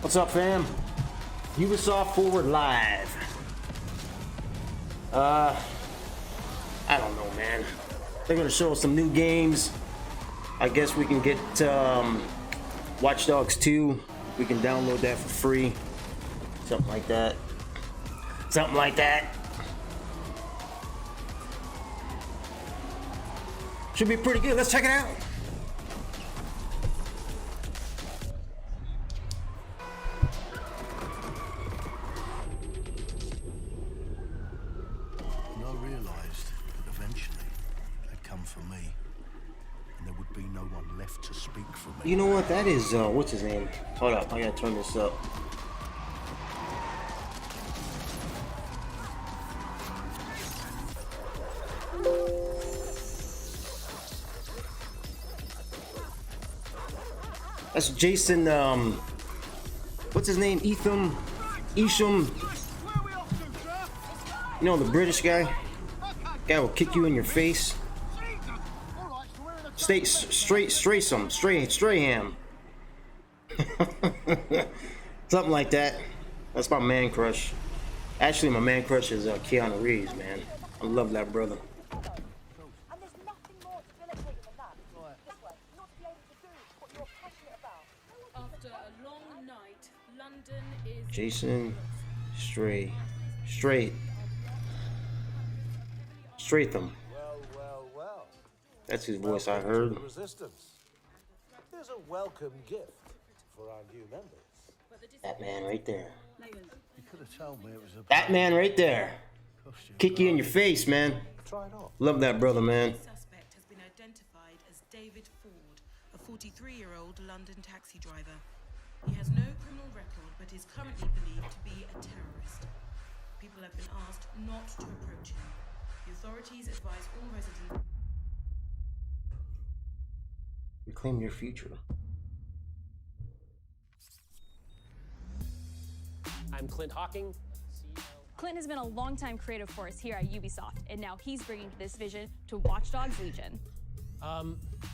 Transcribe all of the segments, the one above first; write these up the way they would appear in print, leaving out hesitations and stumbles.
What's up, fam? Ubisoft Forward Live. I don't know, man. They're gonna show us some new games. I guess we can get Watch Dogs 2. We can download that for free. Something like that. Something like that. Should be pretty good. Let's check it out. I realized that eventually they'd come for me, and there would be no one left to speak for me. You know what? That is, what's his name? Hold up, I gotta turn this up. That's Jason, what's his name? Isham. You know, the British guy? Guy will kick you in your face. Strayham. Something like that. That's my man crush. Actually, my man crush is Keanu Reeves, man. I love that brother. Jason Stratham. Well. That's his voice I heard. Resistance. There's a welcome gift for our new members. That man right there. You could have told me it was a That man right there. Kick you in your face, man. Try it on. Love that brother, man. The suspect has been identified as David Ford, a 43-year-old London taxi driver. He has no criminal record, but is currently believed to be a terrorist. People have been asked not to approach him. The authorities advise all residents. Reclaim your future. I'm Clint Hawking. Clint has been a longtime creative force here at Ubisoft, and now he's bringing this vision to Watch Dogs Legion.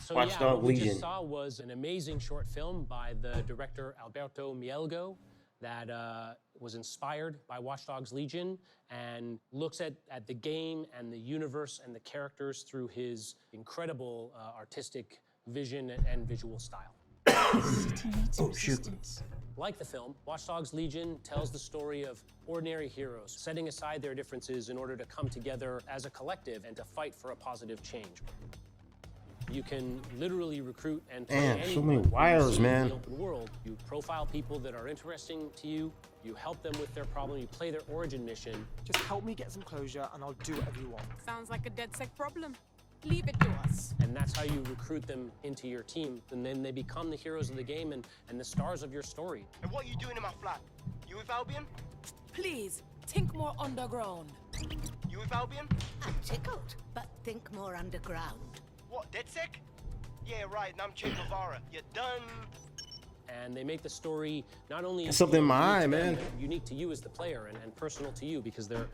What we just saw was an amazing short film by the director Alberto Mielgo that was inspired by Watch Dogs Legion and looks at the game and the universe and the characters through his incredible artistic vision and visual style. Oh, shoot. Like the film, Watch Dogs Legion tells the story of ordinary heroes setting aside their differences in order to come together as a collective and to fight for a positive change. You can literally recruit and play anyone so many wires, man. in the open world. You profile people that are interesting to you. You help them with their problem. You play their origin mission. Just help me get some closure and I'll do whatever you want. Sounds like a DedSec problem. Leave it to us. And that's how you recruit them into your team. And then they become the heroes of the game and the stars of your story. And what are you doing in my flat? You with Albion? Please, think more underground. You with Albion? I'm tickled, but think more underground. What, DedSec? Yeah, right, and I'm Che Guevara. You're done. And they make the story not only something in my eye, them, man. but unique to you as the player and personal to you because they're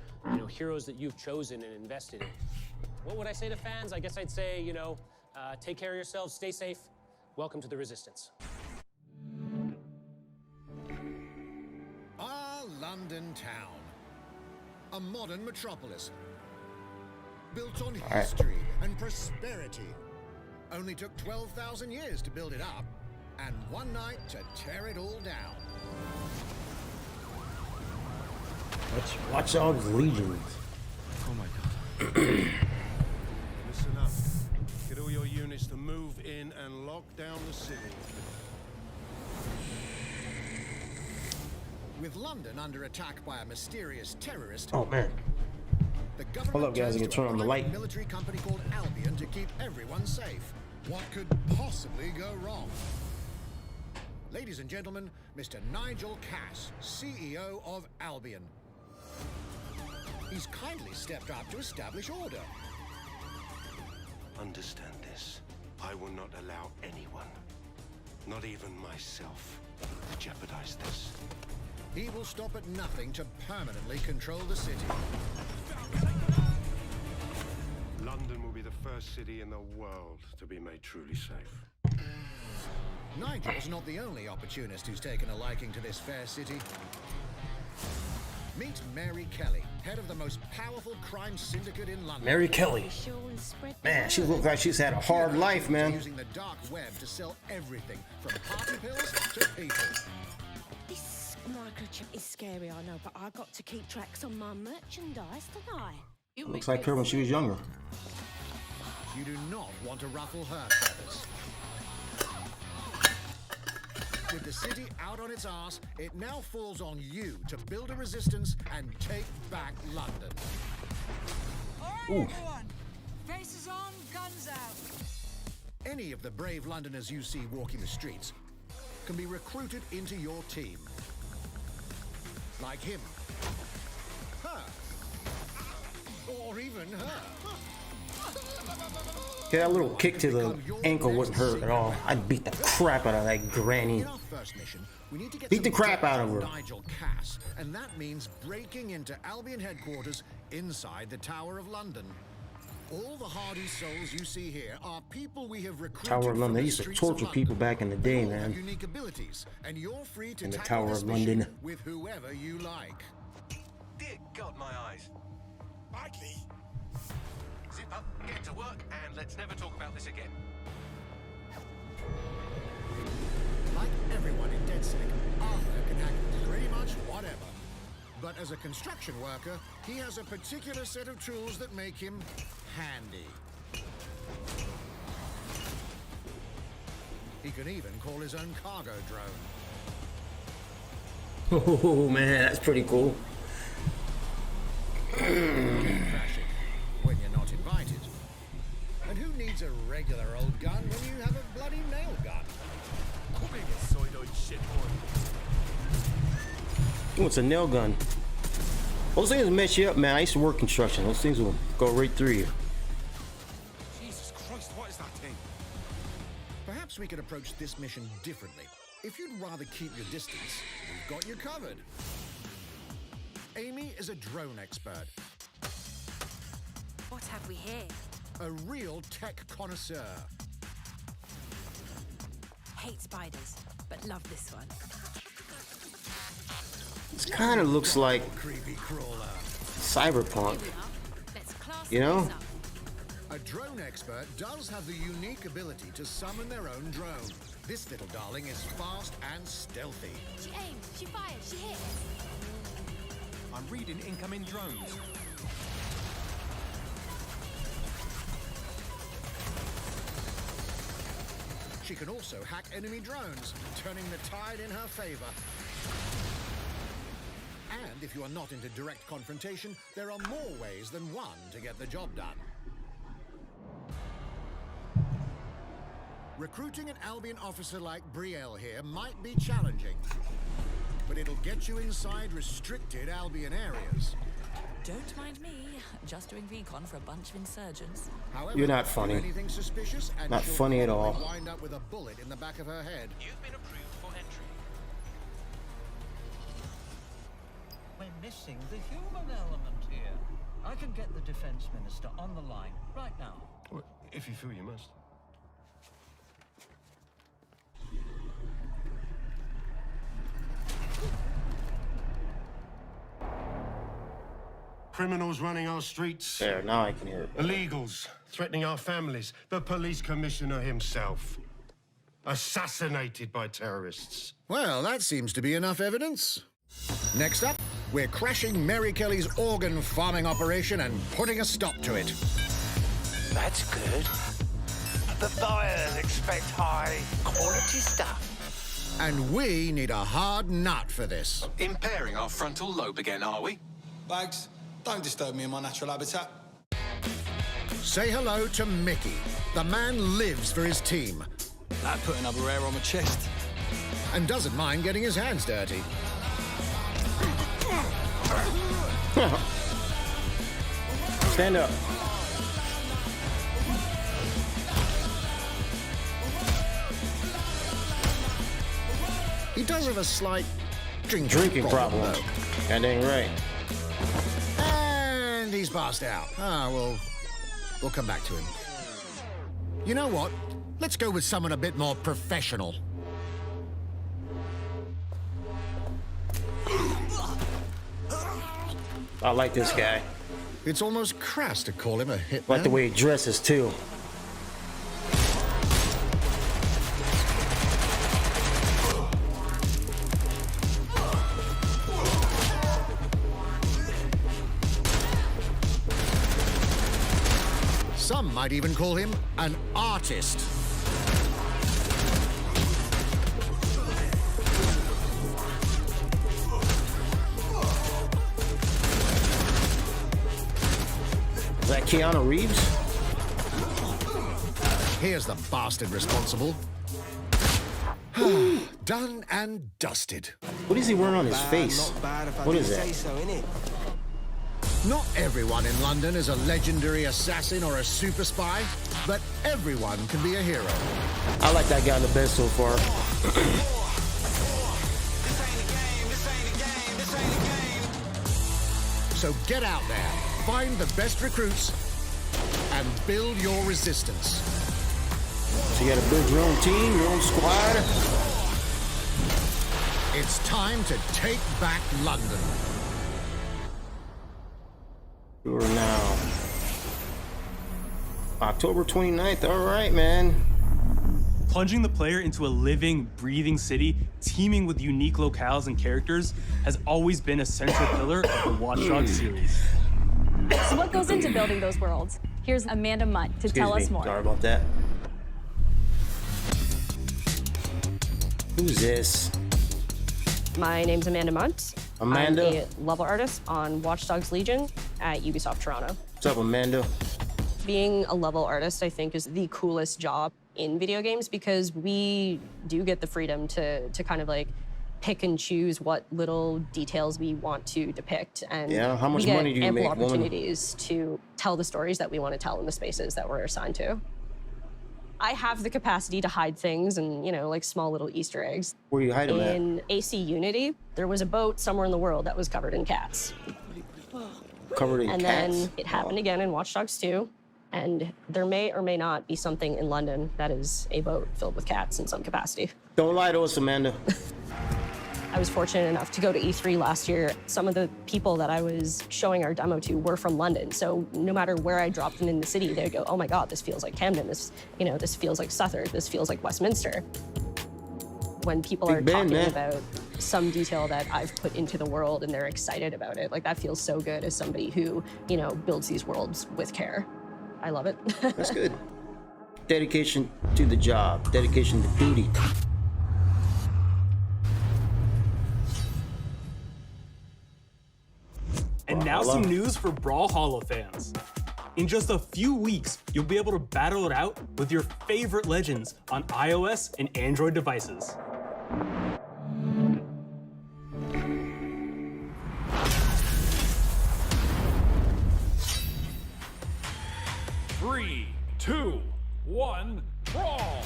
heroes that you've chosen and invested in. What would I say to fans? I guess I'd say, take care of yourselves, stay safe. Welcome to the Resistance. Our London town, a modern metropolis, built on history and prosperity. Only took 12,000 years to build it up, and one night to tear it all down. Watch Dogs Legion. Oh my God. Listen up. Get all your units to move in and lock down the city. With London under attack by a mysterious terrorist, Oh, man. the government Hold up, guys, I turns can to turn a on the private light. military company called Albion to keep everyone safe. What could possibly go wrong? Ladies and gentlemen, Mr. Nigel Cass, CEO of Albion. He's kindly stepped up to establish order. Understand this. I will not allow anyone, not even myself, to jeopardize this. He will stop at nothing to permanently control the city. London will be the first city in the world to be made truly safe. Nigel's not the only opportunist who's taken a liking to this fair city. Meet Mary Kelly, head of the most powerful crime syndicate in London. Mary Kelly. Man, she looks like she's had a hard life, man. Using the dark web to sell everything from party pills to people. This microchip is scary, I know, but I got to keep tracks on my merchandise, don't I? Looks like her when she was younger. You do not want to ruffle her feathers. With the city out on its arse, it now falls on you to build a resistance and take back London. All right, everyone. Faces on, guns out. Any of the brave Londoners you see walking the streets can be recruited into your team. Like him. Her. Or even her. Yeah, that little kick to the ankle wasn't hurt at all. I'd beat the crap out of that granny. In our first mission, we need to get Beat the crap out of her. Nigel Cass, and that means breaking into Albion headquarters inside the Tower of London. All the hardy souls you see here are people we have recruited. Tower of London. They from the used to streets torture of people back in the day, All have man. unique abilities, and you're free to In the tackle Tower this of mission London. with whoever you like. Dear God, my eyes. Mikey. Zip up, get to work, and let's never talk about this again. Like everyone in DedSec, Arthur can hack pretty much whatever. But as a construction worker, he has a particular set of tools that make him handy. He can even call his own cargo drone. Oh man, that's pretty cool. Crashing when you're not invited. And who needs a regular old gun when you have a bloody nail gun? Oh, it's a nail gun. Those things mess you up, man. I used to work construction. Those things will go right through you. Jesus Christ, what is that thing? Perhaps we could approach this mission differently. If you'd rather keep your distance, we've got you covered. Amy is a drone expert. What have we here? A real tech connoisseur. Hate spiders, but love this one. This kind of looks like Creepy crawler. Cyberpunk. Let's class You know? these up. A drone expert does have the unique ability to summon their own drone. This little darling is fast and stealthy. She aimed, she fired, she hit. I'm reading incoming drones. She can also hack enemy drones, turning the tide in her favor. And if you are not into direct confrontation, there are more ways than one to get the job done. Recruiting an Albion officer like Brielle here might be challenging, but it'll get you inside restricted Albion areas. Don't mind me, just doing recon for a bunch of insurgents. However, You're not funny. anything suspicious and Not she'll funny at probably all. wind up with a bullet in the back of her head. You've been approved for entry. We're missing the human element here. I can get the defense minister on the line right now. Well, if you feel you must. Criminals running our streets. There, now I can hear it. Illegals threatening our families. The police commissioner himself. Assassinated by terrorists. Well, that seems to be enough evidence. Next up, we're crashing Mary Kelly's organ farming operation and putting a stop to it. That's good. The buyers expect high quality stuff. And we need a hard nut for this. Impairing our frontal lobe again, are we? Bags, don't disturb me in my natural habitat. Say hello to Mickey. The man lives for his team. That put another hair on my chest. And doesn't mind getting his hands dirty. Stand up. He does have a slight Drinking problem. though. That ain't right. And he's passed out. We'll come back to him. You know what? Let's go with someone a bit more professional. I like this guy. It's almost crass to call him a hitman. I like the way he dresses too. Some might even call him an artist. Is that Keanu Reeves? Here's the bastard responsible. Done and dusted. What is he wearing on his face? What is that? Not everyone in London is a legendary assassin or a super spy, but everyone can be a hero. I like that guy the best so far. So get out there, find the best recruits, and build your resistance. So you gotta build your own team, your own squad. It's time to take back London. Sure now. October 29th, all right, man. Plunging the player into a living, breathing city teeming with unique locales and characters has always been a central pillar of the Watch Dogs series. So what goes into building those worlds? Here's Amanda Munt to tell us more. Sorry about that. Who's this? My name's Amanda Munt. Amanda? I'm a level artist on Watch Dogs Legion at UBISOFT Toronto. What's up, Amanda? Being a level artist, I think, is the coolest job in video games because we do get the freedom to kind of like pick and choose what little details we want to depict. And yeah, how much we get money do you ample make, opportunities to tell the stories that we want to tell in the spaces that we're assigned to. I have the capacity to hide things and, you know, like small little Easter eggs. Where do you hide them at? In AC Unity, there was a boat somewhere in the world that was covered in cats. Covered in and cats? then it happened again in Watch Dogs 2. And there may or may not be something in London that is a boat filled with cats in some capacity. Don't lie to us, Amanda. I was fortunate enough to go to E3 last year. Some of the people that I was showing our demo to were from London. So no matter where I dropped them in the city, they'd go, oh my God, this feels like Camden. This, you know, this feels like Southwark. This feels like Westminster. When people are talking about some detail that I've put into the world and they're excited about it, like that feels so good as somebody who, you know, builds these worlds with care. I love it. That's good. Dedication to the job, dedication to duty. And now some news for Brawlhalla fans. In just a few weeks, you'll be able to battle it out with your favorite legends on iOS and Android devices. Three, two, one, brawl!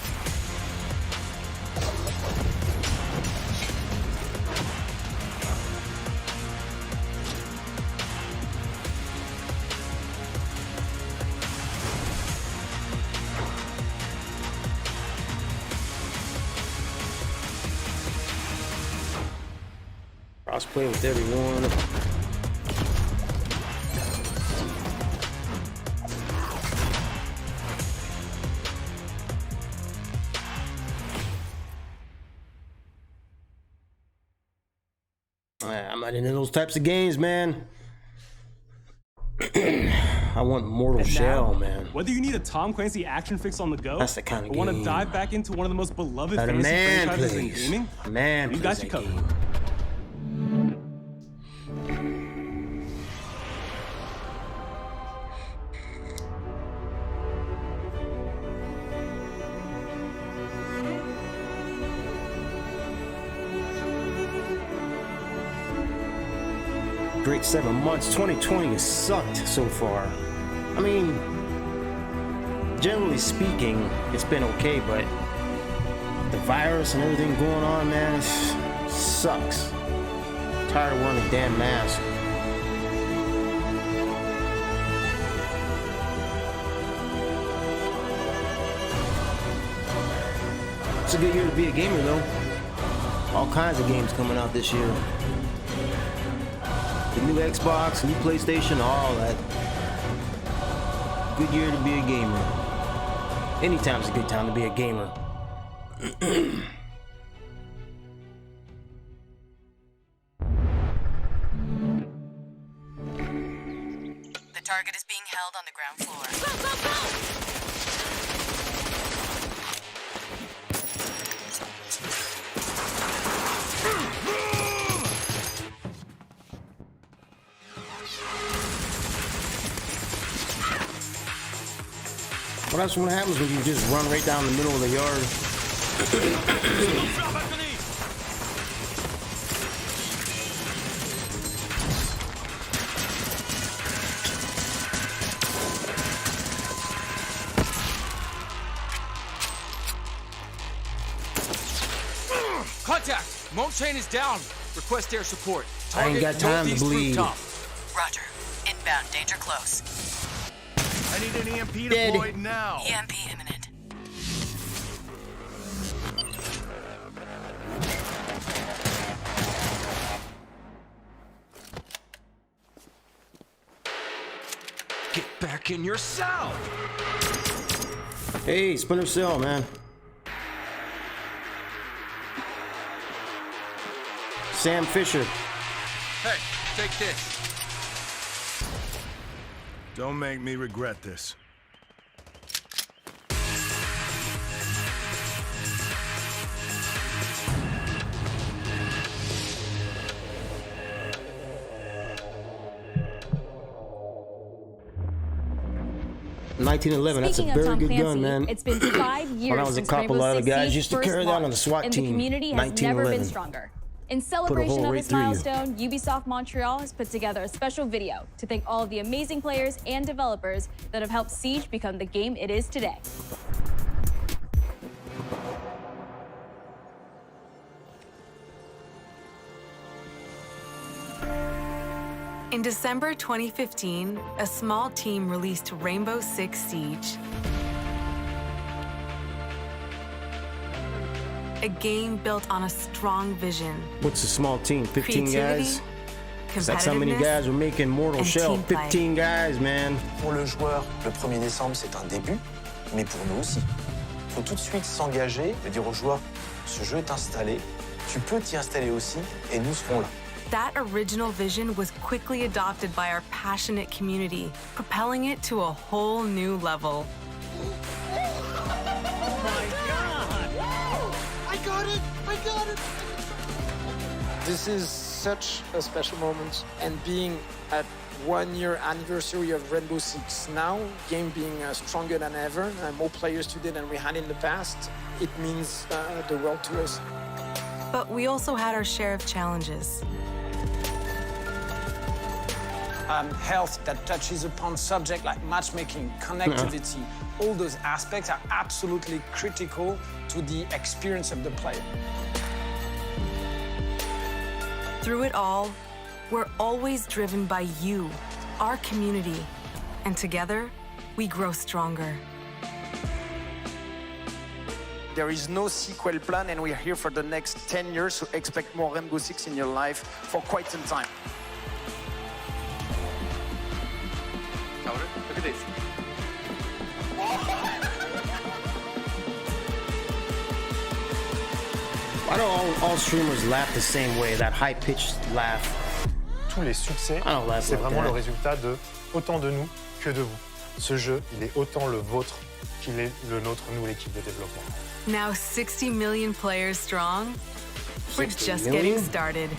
Crossplay with everyone. I'm not into those types of games, man. I want Mortal Shell, man. Whether you need a Tom Clancy action fix on the go, that's the kind of or want to dive back into one of the most beloved that fantasy franchises in gaming, we got you covered. Great 7 months. 2020 has sucked so far. I mean, generally speaking, it's been okay, but the virus and everything going on, man, it sucks. I'm tired of wearing a damn mask. It's a good year to be a gamer, though. All kinds of games coming out this year. The new Xbox, new PlayStation, all that. Good year to be a gamer. Anytime's a good time to be a gamer. The target is being held on the ground floor. Go, go, go! Well, that's what happens when you just run right down the middle of the yard. Contact! Moat chain is down. Request air support. I ain't got time to bleed. Roger. Inbound. Danger close. I need an EMP deployed now. EMP imminent. Get back in your cell! Hey, Splinter Cell, man. Sam Fisher. Hey, take this. Don't make me regret this. .1911, that's a Speaking of very Tom good Clancy, gun, man. It's been 5 years When I was a since cop, a Rainbow lot of Six guys Siege used to first carry that on the launched, SWAT and team. the community has never been 1911. stronger. In celebration of right this through you. milestone, Ubisoft Montreal has put together a special video to thank all of the amazing players and developers that have helped Siege become the game it is today. In December 2015, a small team released Rainbow Six Siege. A game built on a strong vision. What's a small team? 15 Creativity, guys? 'Cause that's how many guys were making Mortal and Shell. team play. 15 guys, man. Pour le joueur, le 1er décembre, c'est un début, mais pour nous aussi. Il faut tout de suite s'engager et dire aux joueurs, ce jeu est installé, tu peux t'y installer aussi, et nous serons là. That original vision was quickly adopted by our passionate community, propelling it to a whole new level. I got it! I got it! This is such a special moment, and being at 1 year anniversary of Rainbow Six now, game being stronger than ever, more players today than we had in the past, it means the world to us. But we also had our share of challenges. Health that touches upon subjects like matchmaking, connectivity, all those aspects are absolutely critical to the experience of the player. Through it all, we're always driven by you, our community, and together, we grow stronger. There is no sequel plan, and we're here for the next 10 years, so expect more Rainbow Six in your life for quite some time. Look at this. Why do all streamers laugh the same way? That high-pitched laugh. Tous les succès, I don't laugh c'est like vraiment that. le résultat de autant de nous que de vous. Ce jeu, il est autant le vôtre qu'il est le nôtre, nous, l'équipe de développement. Now 60 million players strong, we're 60 just million? getting started.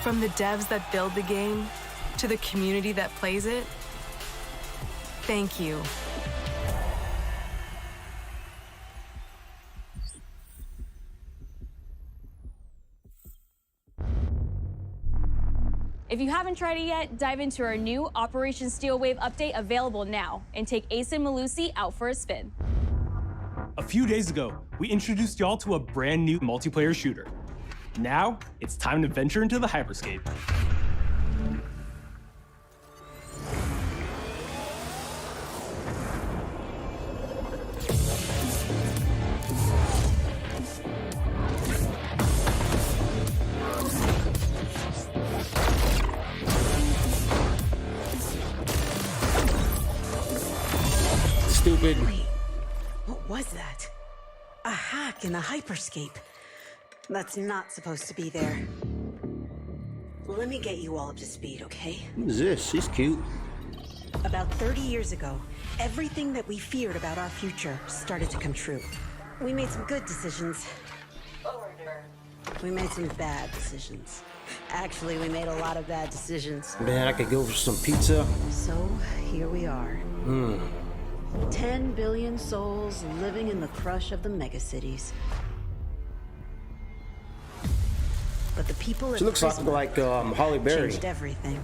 From the devs that build the game to the community that plays it, thank you. If you haven't tried it yet, dive into our new Operation Steel Wave update available now and take Ace and Malusi out for a spin. A few days ago, we introduced y'all to a brand new multiplayer shooter. Now, it's time to venture into the hyperscape. stupid. What was that? A hack in the hyperscape. That's not supposed to be there. Let me get you all up to speed, okay? Who's this? She's cute. About 30 years ago, everything that we feared about our future started to come true. We made some good decisions. We made some bad decisions. Actually, we made a lot of bad decisions. Man, I could go for some pizza. So, here we are. 10 billion souls living in the crush of the megacities. But the people at She looks like Halle Berry. changed everything.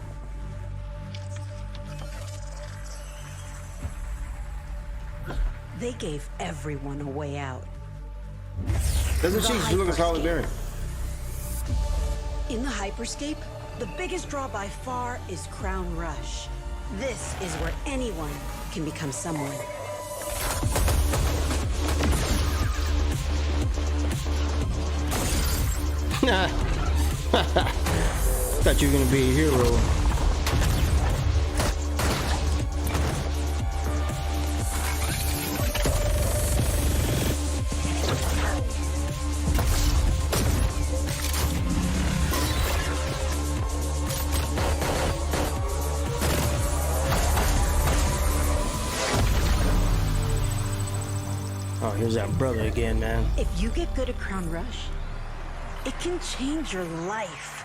They gave everyone a way out. Doesn't she? She looks like Halle Berry. In the hyperscape, the biggest draw by far is Crown Rush. This is where anyone can become someone. Thought you were gonna be a hero. Oh, here's that brother again, man. If you get good at Crown Rush, it can change your life.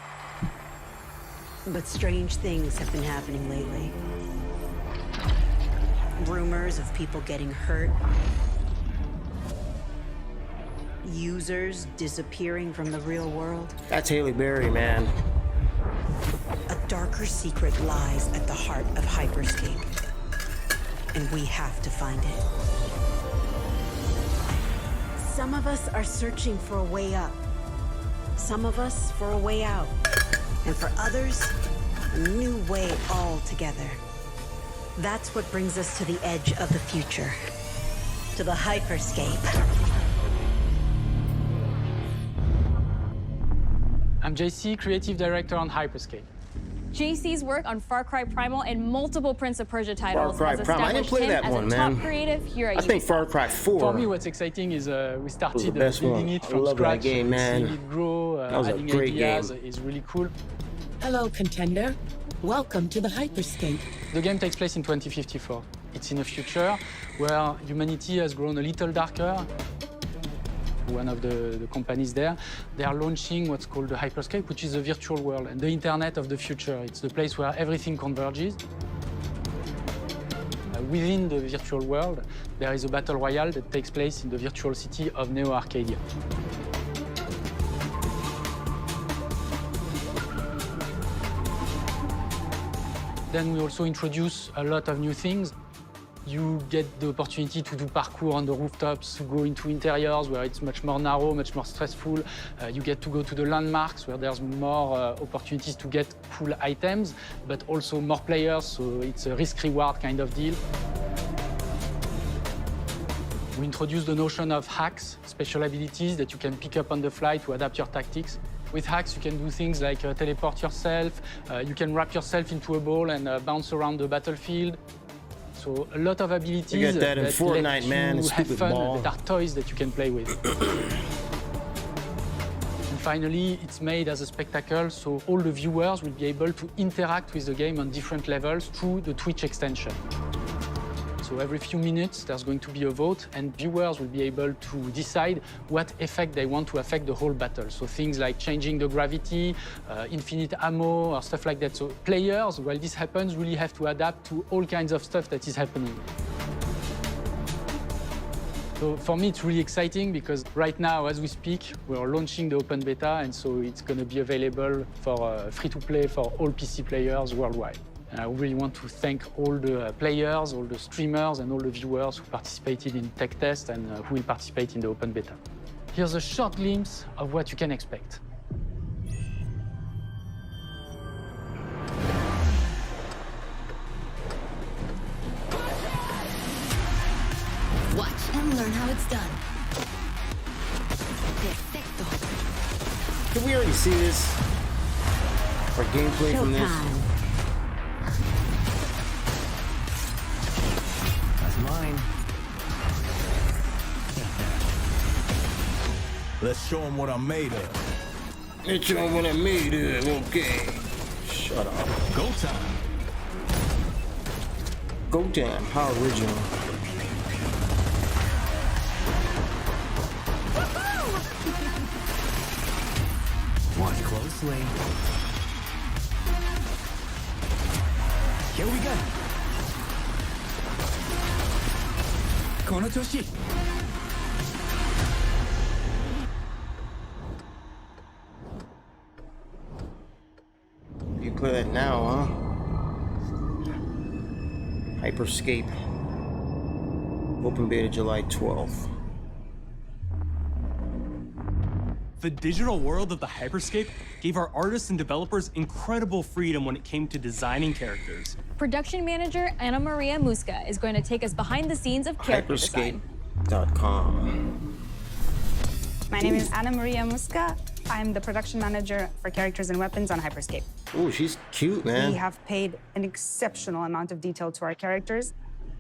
But strange things have been happening lately. Rumors of people getting hurt. Users disappearing from the real world. That's Halle Berry, man. A darker secret lies at the heart of hyperscape. And we have to find it. Some of us are searching for a way up. Some of us for a way out. And for others, a new way altogether. That's what brings us to the edge of the future. To the hyperscape. I'm JC, Creative Director on Hyperscape. JC's work on Far Cry Primal and multiple Prince of Persia titles Far Cry has Primal. I didn't established play him that as one, a top man. creative here at I think UBISOFT. Far Cry 4. For me, what's exciting is we was started the best building one. it I from love that scratch, game, man. seeing it grow, That was a adding great ideas game. is really cool. Hello, contender. Welcome to the hyperscape. The game takes place in 2054. It's in a future where humanity has grown a little darker. One of the companies there, they are launching what's called the hyperscape, which is a virtual world and the internet of the future. It's the place where everything converges. Within the virtual world, there is a battle royale that takes place in the virtual city of Neo Arcadia. Then we also introduce a lot of new things. You get the opportunity to do parkour on the rooftops, to go into interiors where it's much more narrow, much more stressful. You get to go to the landmarks where there's more opportunities to get cool items, but also more players, so it's a risk-reward kind of deal. We introduce the notion of hacks, special abilities that you can pick up on the fly to adapt your tactics. With hacks, you can do things like teleport yourself, you can wrap yourself into a ball and bounce around the battlefield. So a lot of abilities You get that in Fortnite, let man, you the have stupid fun, ball. that are toys that you can play with. And finally, it's made as a spectacle, so all the viewers will be able to interact with the game on different levels through the Twitch extension. So every few minutes, there's going to be a vote, and viewers will be able to decide what effect they want to affect the whole battle. So things like changing the gravity, infinite ammo, or stuff like that. So players, while this happens, really have to adapt to all kinds of stuff that is happening. So for me, it's really exciting because right now, as we speak, we're launching the open beta, and so it's going to be available for free-to-play for all PC players worldwide. And I really want to thank all the players, all the streamers, and all the viewers who participated in tech test and who will participate in the open beta. Here's a short glimpse of what you can expect. Watch and learn how it's done. Perfecto. Did we already see this? Or gameplay from this? That's mine. Let's show them what I'm made of. Let's show them what I'm made of, okay. Shut up. Go time. Go time, how original. Watch closely. Here we go. この調子。You play that now, huh? Hyperscape. Open beta July 12th. The digital world of the Hyperscape gave our artists and developers incredible freedom when it came to designing characters. Production manager Ana Maria Musca is going to take us behind the scenes of character design. Hyperscape.com. My name is Ana Maria Musca. I'm the production manager for characters and weapons on Hyperscape. Oh, she's cute, man. We have paid an exceptional amount of detail to our characters.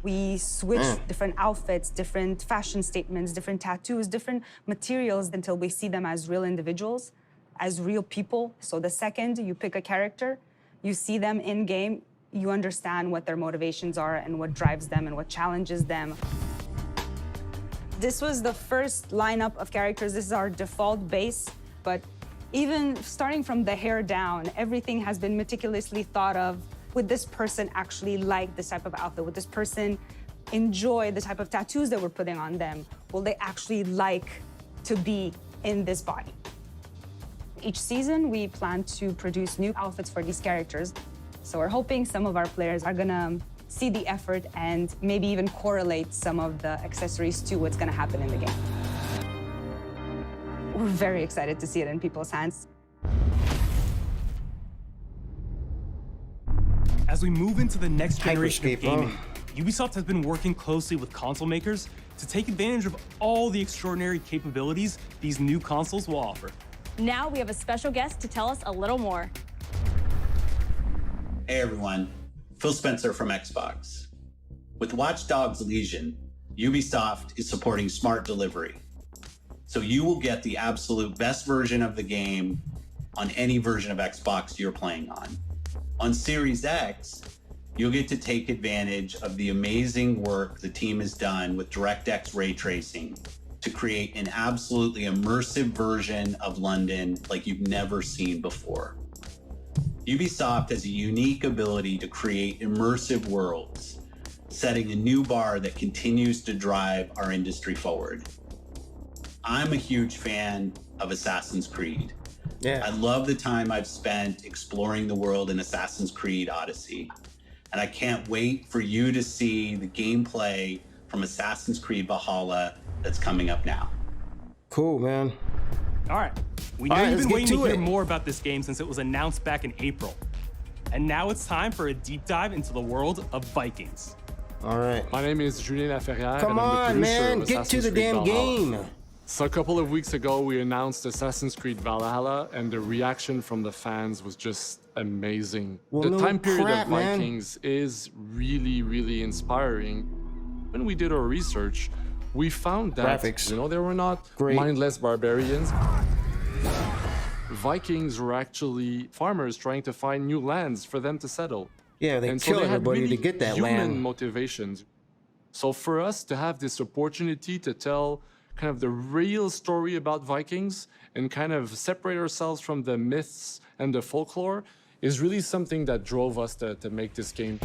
We switch different outfits, different fashion statements, different tattoos, different materials until we see them as real individuals, as real people. So the second you pick a character, you see them in game, you understand what their motivations are and what drives them and what challenges them. This was the first lineup of characters. This is our default base, but even starting from the hair down, everything has been meticulously thought of. Would this person actually like this type of outfit? Would this person enjoy the type of tattoos that we're putting on them? Will they actually like to be in this body? Each season, we plan to produce new outfits for these characters. So we're hoping some of our players are gonna see the effort and maybe even correlate some of the accessories to what's gonna happen in the game. We're very excited to see it in people's hands. As we move into the next generation of gaming, Ubisoft has been working closely with console makers to take advantage of all the extraordinary capabilities these new consoles will offer. Now we have a special guest to tell us a little more. Hey everyone, Phil Spencer from Xbox. With Watch Dogs Legion, Ubisoft is supporting smart delivery. So you will get the absolute best version of the game on any version of Xbox you're playing on. On Series X, you'll get to take advantage of the amazing work the team has done with DirectX ray tracing to create an absolutely immersive version of London like you've never seen before. Ubisoft has a unique ability to create immersive worlds, setting a new bar that continues to drive our industry forward. I'm a huge fan of Assassin's Creed. Yeah. I love the time I've spent exploring the world in Assassin's Creed Odyssey. And I can't wait for you to see the gameplay from Assassin's Creed Valhalla that's coming up now. Cool, man. All right. We know you've been waiting to hear more about this game since it was announced back in April. And now it's time for a deep dive into the world of Vikings. All right. My name is Julien Laferrière. Come and I'm the on, producer man. of Get to Assassin's the Creed damn Valhalla. game. So a couple of weeks ago, we announced Assassin's Creed Valhalla, and the reaction from the fans was just amazing. Well, the no time period crap, of man. Vikings is really, really inspiring. When we did our research, we found that Graphics. they were not Great. mindless barbarians. Vikings were actually farmers trying to find new lands for them to settle. Yeah, they And kill so they had everybody really to get that human land. motivations. So for us to have this opportunity to tell kind of the real story about Vikings and kind of separate ourselves from the myths and the folklore is really something that drove us to make this game.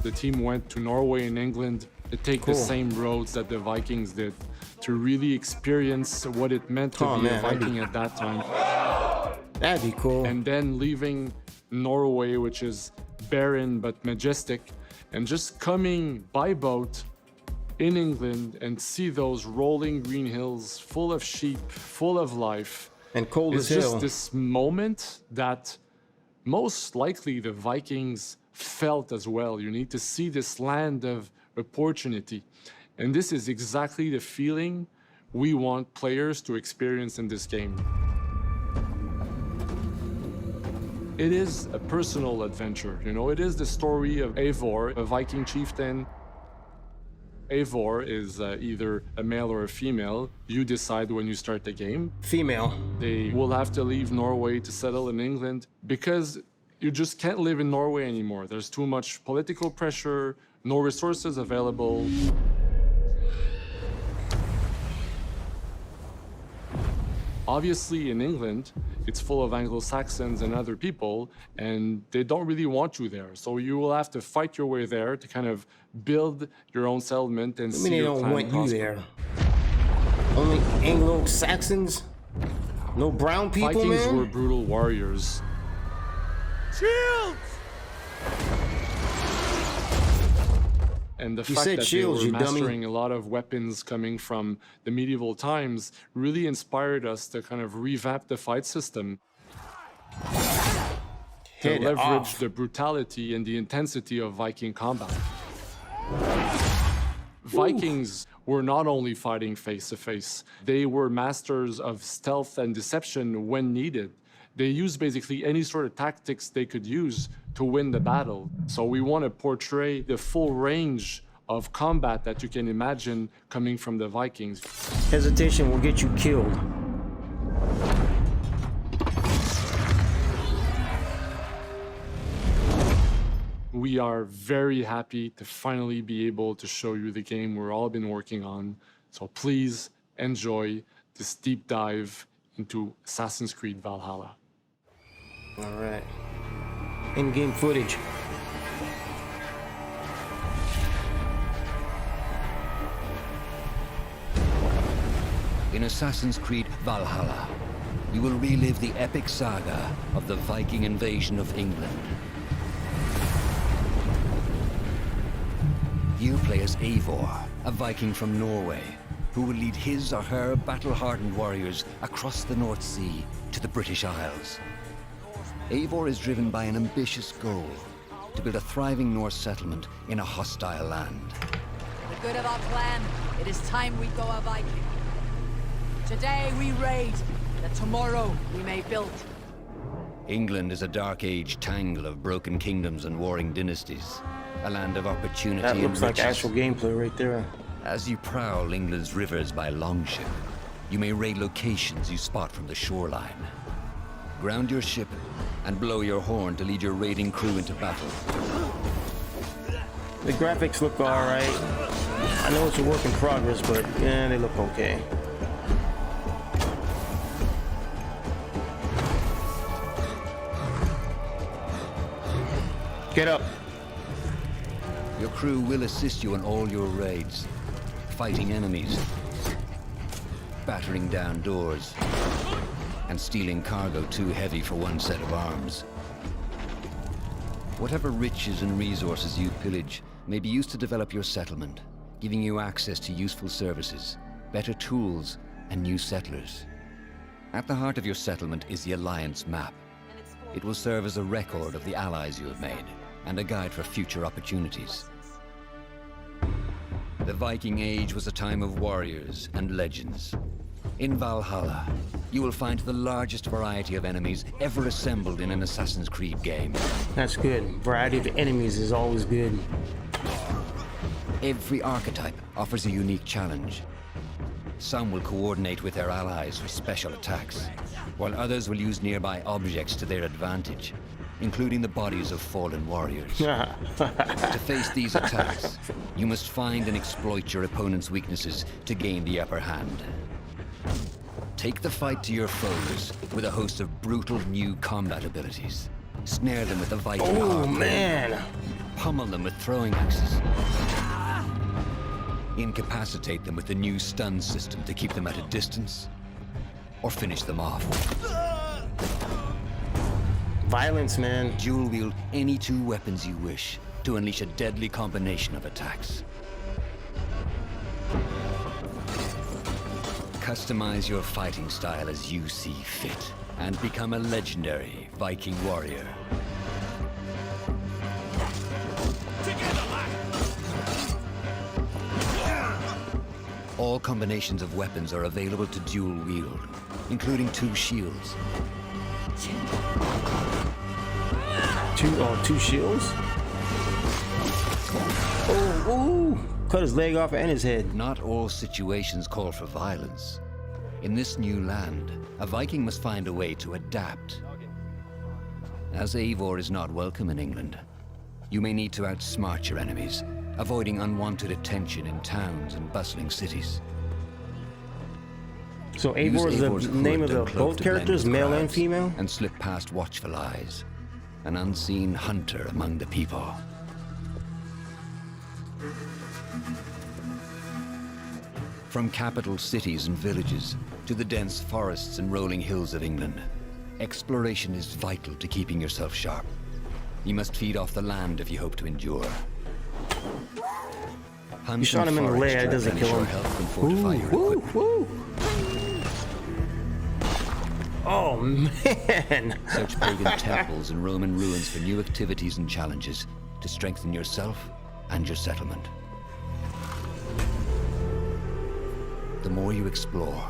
The team went to Norway and England to take the Cool. same roads that the Vikings did to really experience what it meant to Oh, be man, a that'd be- Viking at that time. That'd be cool. And then leaving Norway, which is barren but majestic, and just coming by boat in England and see those rolling green hills full of sheep, full of life. And cold It's as just hell. this moment that most likely the Vikings felt as well. You need to see this land of opportunity. And this is exactly the feeling we want players to experience in this game. It is a personal adventure, it is the story of Eivor, a Viking chieftain. Eivor is either a male or a female. You decide when you start the game. Female. They will have to leave Norway to settle in England because you just can't live in Norway anymore. There's too much political pressure, no resources available. Obviously, in England, it's full of Anglo-Saxons and other people, and they don't really want you there. So you will have to fight your way there to kind of build your own settlement and see your clan I mean, they don't want you prosper. there. Only Anglo-Saxons? No brown people, Vikings man? were brutal warriors. Shields! And the You fact said that shields, they you were dummy. mastering a lot of weapons coming from the medieval times really inspired us to kind of revamp the fight system. To Head leverage off. the brutality and the intensity of Viking combat. Vikings were not only fighting face to face, they were masters of stealth and deception when needed. They used basically any sort of tactics they could use to win the battle. So we want to portray the full range of combat that you can imagine coming from the Vikings. Hesitation will get you killed. We are very happy to finally be able to show you the game we've all been working on. So please enjoy this deep dive into Assassin's Creed Valhalla. All right. In-game footage. In Assassin's Creed Valhalla, you will relive the epic saga of the Viking invasion of England. You play as Eivor, a Viking from Norway, who will lead his or her battle-hardened warriors across the North Sea to the British Isles. Eivor is driven by an ambitious goal, to build a thriving Norse settlement in a hostile land. For the good of our clan, it is time we go a Viking. Today we raid, that tomorrow we may build. England is a dark age tangle of broken kingdoms and warring dynasties, a land of opportunity That and looks like riches. actual gameplay right there. As you prowl England's rivers by longship, you may raid locations you spot from the shoreline. Ground your ship and blow your horn to lead your raiding crew into battle. The graphics look alright. I know it's a work in progress, but yeah, they look okay. Get up. Your crew will assist you in all your raids, fighting enemies, battering down doors, and stealing cargo too heavy for one set of arms. Whatever riches and resources you pillage may be used to develop your settlement, giving you access to useful services, better tools, and new settlers. At the heart of your settlement is the Alliance map. It will serve as a record of the allies you have made, and a guide for future opportunities. The Viking Age was a time of warriors and legends. In Valhalla, you will find the largest variety of enemies ever assembled in an Assassin's Creed game. That's good. Variety of enemies is always good. Every archetype offers a unique challenge. Some will coordinate with their allies for special attacks, while others will use nearby objects to their advantage, including the bodies of fallen warriors. To face these attacks, you must find and exploit your opponent's weaknesses to gain the upper hand. Take the fight to your foes with a host of brutal new combat abilities. Snare them with the Viking harpoon. Man! Pummel them with throwing axes. Incapacitate them with the new stun system to keep them at a distance, or finish them off. Violence, man. Dual wield any two weapons you wish to unleash a deadly combination of attacks. Customize your fighting style as you see fit, and become a legendary Viking warrior. All combinations of weapons are available to dual wield, including two shields. Two shields? Oh, ooh! cut his leg off and his head. Not all situations call for violence. In this new land, a Viking must find a way to adapt. As Eivor is not welcome in England, you may need to outsmart your enemies, avoiding unwanted attention in towns and bustling cities. So Eivor is the name of the both characters, male and female? And slip past watchful eyes, an unseen hunter among the people. From capital cities and villages to the dense forests and rolling hills of England, exploration is vital to keeping yourself sharp. You must feed off the land if you hope to endure. You shot him in the leg, it doesn't kill him. Oh man! Search pagan temples and Roman ruins for new activities and challenges to strengthen yourself and your settlement. The more you explore,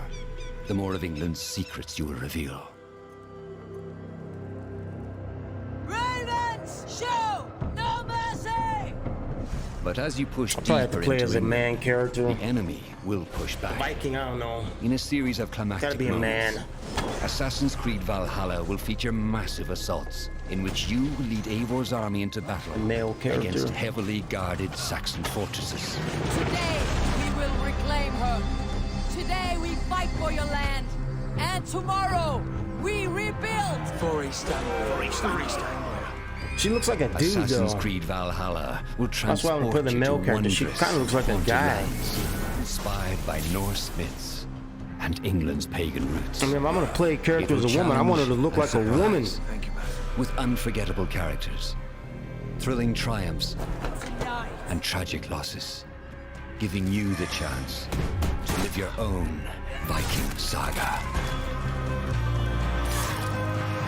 the more of England's secrets you will reveal. Ravens, show no mercy! But as you push I'll probably have to deeper play into as a England, man character. the enemy will push back. Viking, I don't know. In a series of climactic Gotta be a moments, man. Assassin's Creed Valhalla will feature massive assaults in which you will lead Eivor's army into battle male character against heavily guarded Saxon fortresses. Today, we will reclaim her. Today, we fight for your land. And tomorrow, we rebuild. For Easter. She looks like a dude, Assassin's though. Creed Valhalla will That's why I'm gonna transport play the you male to character. She wondrous, kind of looks like a haunted guy. lands, inspired by Norse myths and England's pagan roots. I mean, if I'm gonna play a character It as will a woman, I want her to challenge look and like a woman. surprise. With unforgettable characters, thrilling triumphs, and tragic losses, giving you the chance to live your own Viking saga.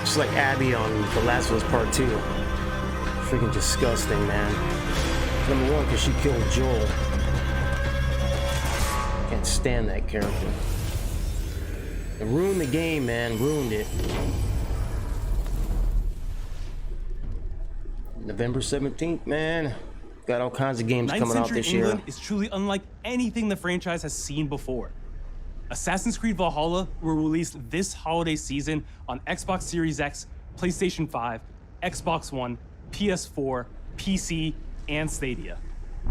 Just like Abby on The Last of Us Part 2. Freaking disgusting, man. Number one, because she killed Joel. Can't stand that character. It ruined the game, man. Ruined it. November 17th, man. Got all kinds of games coming out this year. England is truly unlike anything the franchise has seen before. Assassin's Creed Valhalla will release this holiday season on Xbox Series X, PlayStation 5, Xbox One, PS4, PC, and Stadia.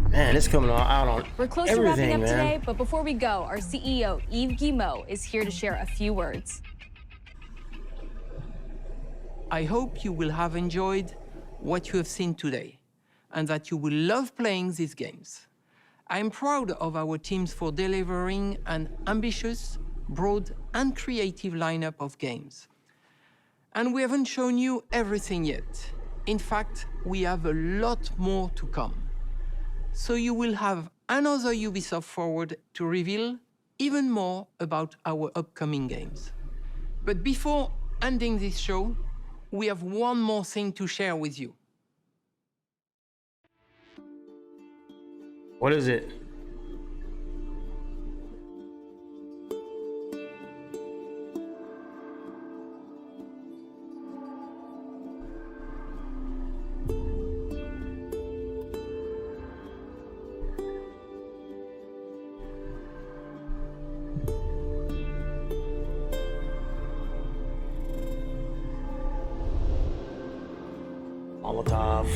Man, it's coming out on We're close to wrapping up today, but before we go, our CEO, Yves Guillemot, is here to share a few words. I hope you will have enjoyed what you have seen today, and that you will love playing these games. I'm proud of our teams for delivering an ambitious, broad, and creative lineup of games. And we haven't shown you everything yet. In fact, we have a lot more to come. So you will have another Ubisoft Forward to reveal even more about our upcoming games. But before ending this show, we have one more thing to share with you. What is it? Molotov.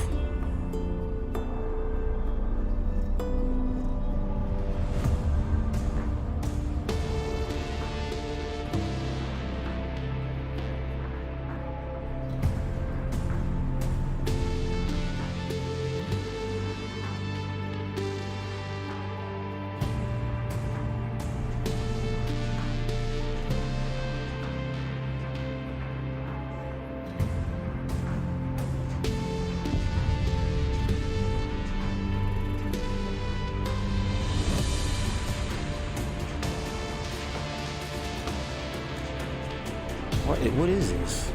What is this?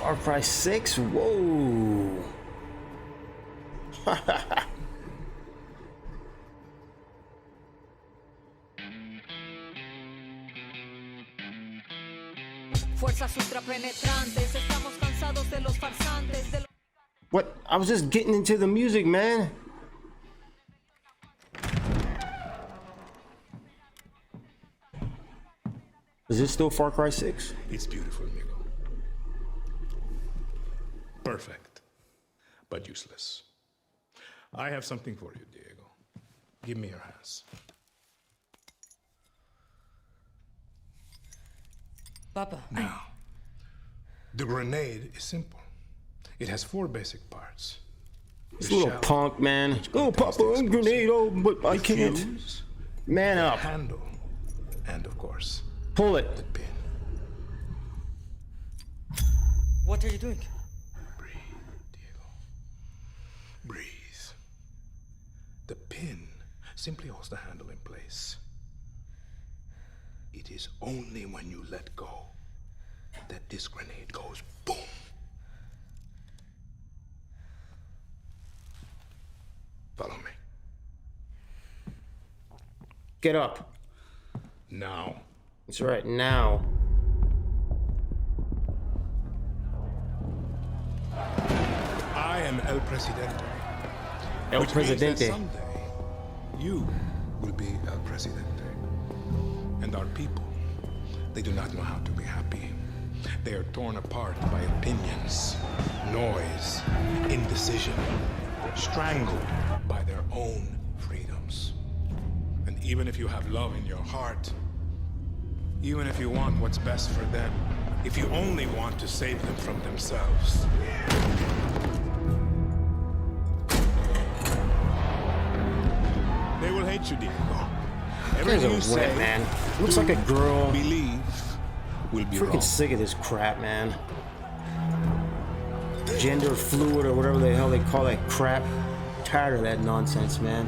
Far Cry 6? Whoa. What? I was just getting into the music, man. Is this still Far Cry 6? It's beautiful, amigo. Perfect, but useless. I have something for you, Diego. Give me your hands. Papa. Now, the grenade is simple. It has 4 basic parts. This little punk, man. Oh, Papa, I'm grenade, oh, but I can't. Man up. Handle, and of course, pull it. The pin. What are you doing? Breathe, Diego. Breathe. The pin simply holds the handle in place. It is only when you let go that this grenade goes boom. Follow me. Get up. Now. That's right, now. I am El Presidente. El Which means that Presidente. someday you will be El Presidente. And our people, they do not know how to be happy. They are torn apart by opinions, noise, indecision, strangled by their own freedoms. And even if you have love in your heart, even if you want what's best for them, if you only want to save them from themselves, they will hate you, Diego. Everything you say, man. Looks like a girl. Believe will be freaking wrong. sick of this crap, man. Gender fluid or whatever the hell they call that crap. Tired of that nonsense, man.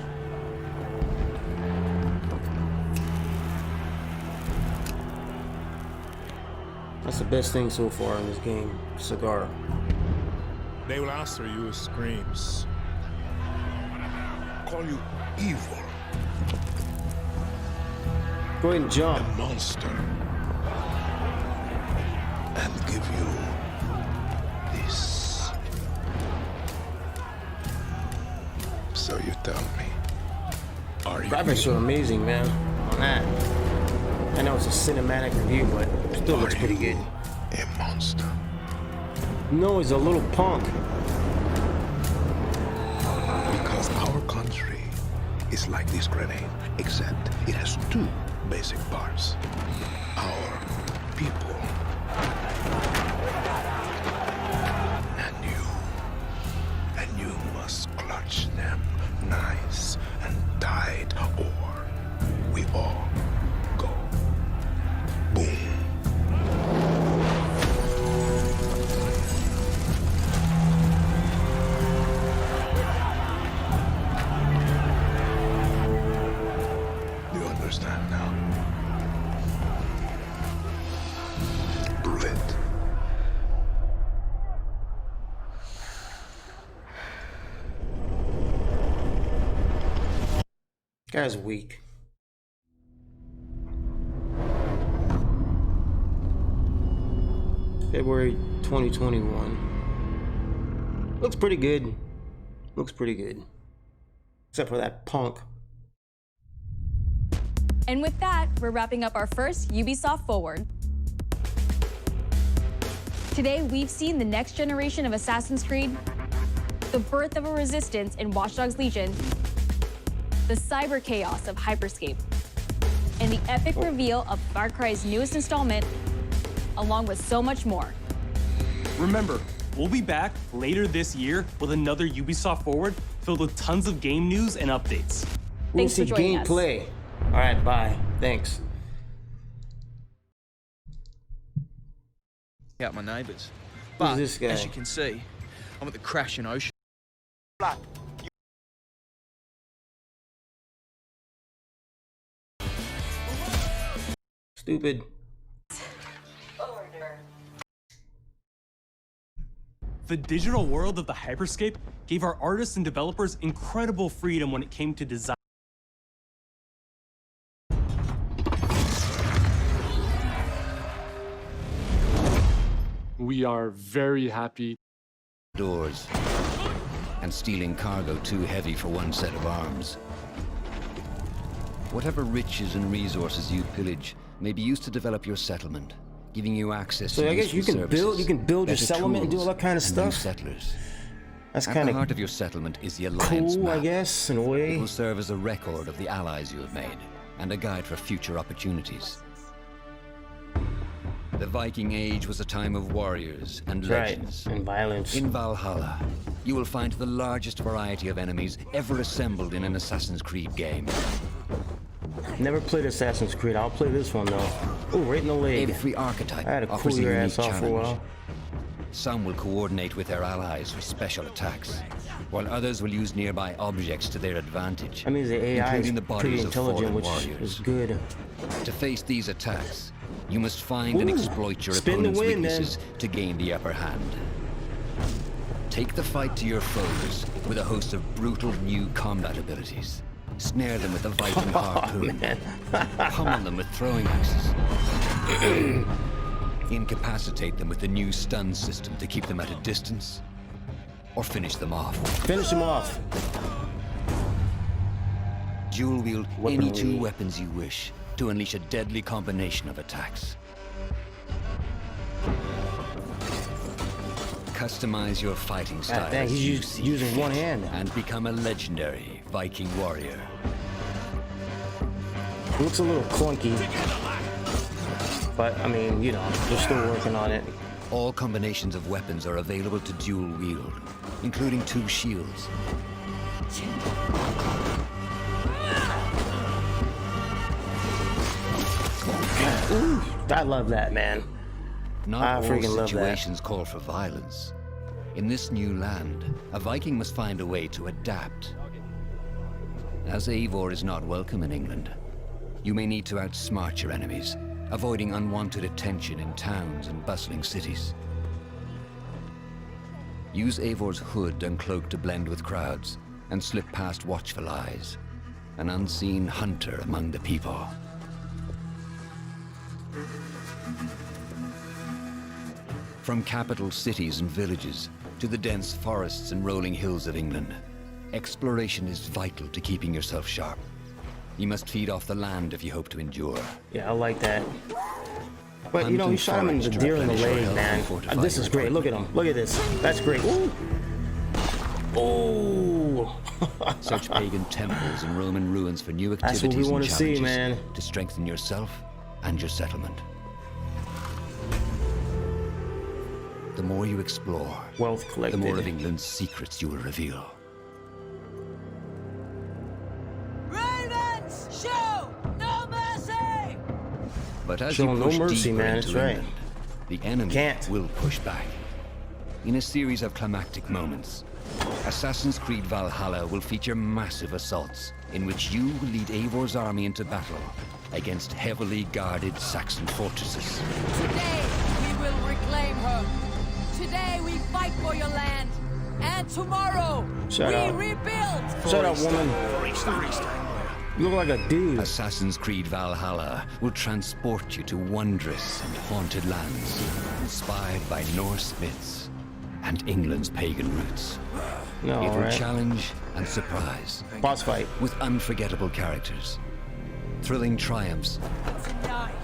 That's the best thing so far in this game. Cigar. They will answer you with screams. Call you evil. Go ahead and jump. A monster. And give you this. So you tell me, are you graphics are amazing, man. On that. I know it's a cinematic review, but it still looks pretty good. A monster. No, he's a little punk. Because our country is like this grenade, except it has 2 basic parts. Our people. And you must clutch them nice and tight, or we all go boom. You understand now? Prove it. Guy's weak. February 2021. Looks pretty good. Looks pretty good. Except for that punk. And with that, we're wrapping up our first Ubisoft Forward. Today, we've seen the next generation of Assassin's Creed, the birth of a resistance in Watch Dogs Legion, the cyber chaos of Hyperscape, and the epic reveal of Far Cry's newest installment, along with so much more. Remember, we'll be back later this year with another Ubisoft Forward filled with tons of game news and updates. We'll see gameplay. All right, bye. Thanks. Out my neighbours. Who's But this guy? as you can see, I'm at the crashing ocean. Stupid. The digital world of the Hyperscape gave our artists and developers incredible freedom when it came to design. We are very happy. Doors. And stealing cargo too heavy for one set of arms. Whatever riches and resources you pillage may be used to develop your settlement, giving you access to I guess you can services, build your better settlement and do all tools, that kind of and new stuff. settlers. That's At kind the of heart of your settlement is the Alliance cool, map. I guess, in a way. It will serve as a record of the allies you have made and a guide for future opportunities. The Viking Age was a time of warriors and legends. And violence. In Valhalla, you will find the largest variety of enemies ever assembled in an Assassin's Creed game. Never played Assassin's Creed. I'll play this one though. Oh, right in the leg. Every archetype I had to offers cool a your unique ass off for a challenge. while. Some will coordinate with their allies for special attacks, while others will use nearby objects to their advantage. That means the AI is including the pretty bodies of intelligent, fallen which warriors. is good. To face these attacks, you must find and exploit your Spin the opponent's wind, weaknesses to gain the upper hand. Take the fight to your foes with a host of brutal new combat abilities. Snare them with a Viking harpoon. Pummel them with throwing axes. Incapacitate them with the new stun system to keep them at a distance. Or finish them off. Finish them off. Dual wield any two weapons you wish to unleash a deadly combination of attacks. Customize your fighting style dang, as he's you see using one fit hand. and become a legendary Viking warrior. It looks a little clunky, but I mean, you know, they're still working on it. All combinations of weapons are available to dual wield, including 2 shields. Ooh, I love that, man. Not I all freaking love that. situations call for violence. In this new land, a Viking must find a way to adapt. As Eivor is not welcome in England, you may need to outsmart your enemies, avoiding unwanted attention in towns and bustling cities. Use Eivor's hood and cloak to blend with crowds, and slip past watchful eyes, an unseen hunter among the people. From capital cities and villages to the dense forests and rolling hills of England, exploration is vital to keeping yourself sharp. You must feed off the land if you hope to endure. Yeah, I like that. But you know, he shot him in the deer in the leg, man. This is great. Look at him. Look at this. That's great. Ooh. Oh. Search pagan temples and Roman ruins for new That's activities what we and want to see, challenges man. to strengthen yourself and your settlement. The more you explore, wealth collected, the more of England's secrets you will reveal. Ravens, show no mercy! But as Show you no push mercy, deeper man, into that's right. England, the enemy will push back. In a series of climactic moments, Assassin's Creed Valhalla will feature massive assaults in which you will lead Eivor's army into battle against heavily guarded Saxon fortresses. Today, we will reclaim her. Today, we fight for your land. And tomorrow, Shut up. rebuild. Shut up, woman. You look like a dude. Assassin's Creed Valhalla will transport you to wondrous and haunted lands, inspired by Norse myths and England's pagan roots. No, it will right. challenge and surprise. Boss fight. With unforgettable characters, thrilling triumphs,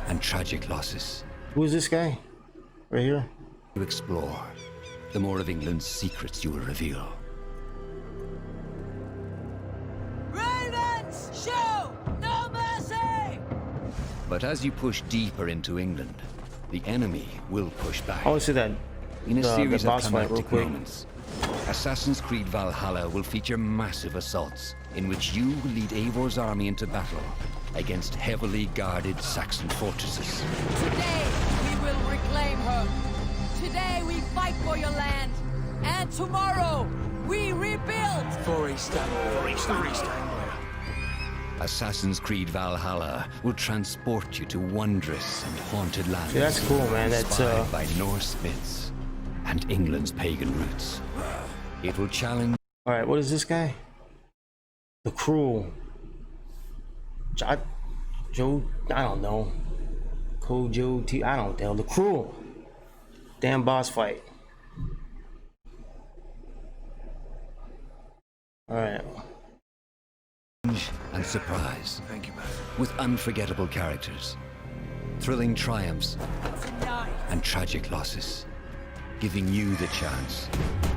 and tragic losses. Who is this guy? Right here? To explore, the more of England's secrets you will reveal. Ravens, show no mercy! But as you push deeper into England, the enemy will push back. I want to see that. In a the series of boss fight real climactic quick. moments, Assassin's Creed Valhalla will feature massive assaults in which you will lead Eivor's army into battle against heavily guarded Saxon fortresses. Today, we will reclaim her. Today, we fight for your land. And tomorrow, we rebuild. For Easter. Assassin's Creed Valhalla will transport you to wondrous and haunted lands. Yeah, that's cool, man. That's, inspired by Norse myths and England's pagan roots. It will challenge... All right, what is this guy? The Cruel. Joe, I don't know. Kojo T, I don't know. The Cruel. Damn boss fight. All right. And surprise. Thank you, man. With unforgettable characters, thrilling triumphs, and tragic losses, giving you the chance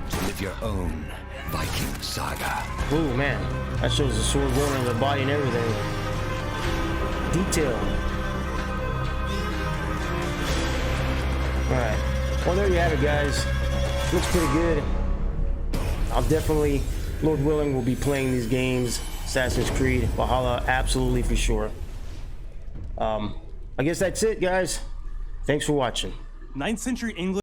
to live your own Viking saga. Ooh, man, that shows the sword going in the body and everything. Detail. All right. Well, there you have it, guys. Looks pretty good. I'll definitely, Lord willing, will be playing these games. Assassin's Creed Valhalla, absolutely for sure. I guess that's it, guys. Thanks for watching. 9th century England.